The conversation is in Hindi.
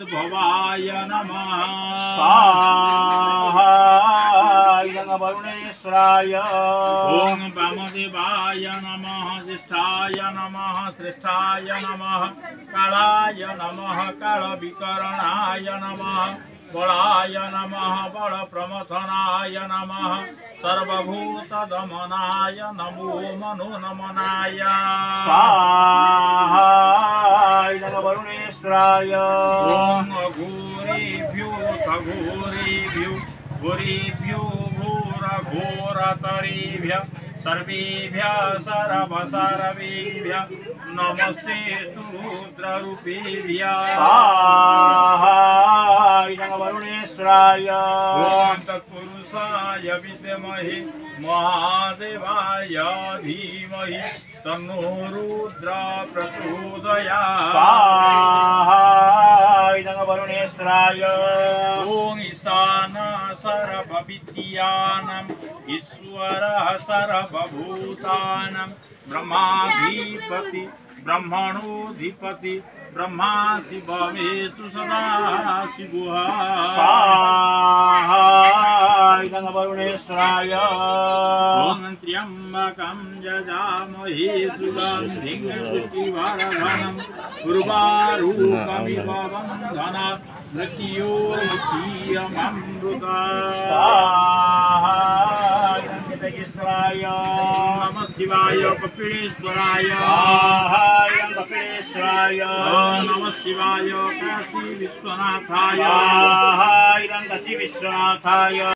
भवाय नमः वरुणेश्वराय ओम वामदेवाय नमः ज्येष्ठाय नमः श्रेष्ठाय नमः कालाय नमः कालविकरणाय नमः बलाय नमः बलप्रमथनाय नमः सर्वभूतदमनाय नमो मनोनमनाय वरुणेश्वराय ओम घोरेभ्यो घोरेभ्यो घोरेभ्यो घोरतरेभ्यः सर्वेभ्यः सर्वसर्वेभ्यः नमस्ते रुद्ररूपेभ्यः वरुणेश्वराय ओम तत्पुरुषाय विद्महे महादेवाय धीमहि तन्नो रुद्र प्रचोदयात् वरुणेश्वराय ओम ईशान सर्वविद्यानाम् ईश्वरः सर्वभूतानां ब्रह्माधिपति ब्रह्मणोऽधिपति ब्रह्मा शिवमेतु सदा शिवः वरुणेश्वराय ओम त्र्यंबकं यजामहे सुगन्धिं पुष्टिवर्धनम् उर्वारुकमिव बन्धनात् मृत्योर्मुक्षीयमामृतात् नमः शिवाय कपिलेश्वराय नमः शिवाय काशी विश्वनाथाय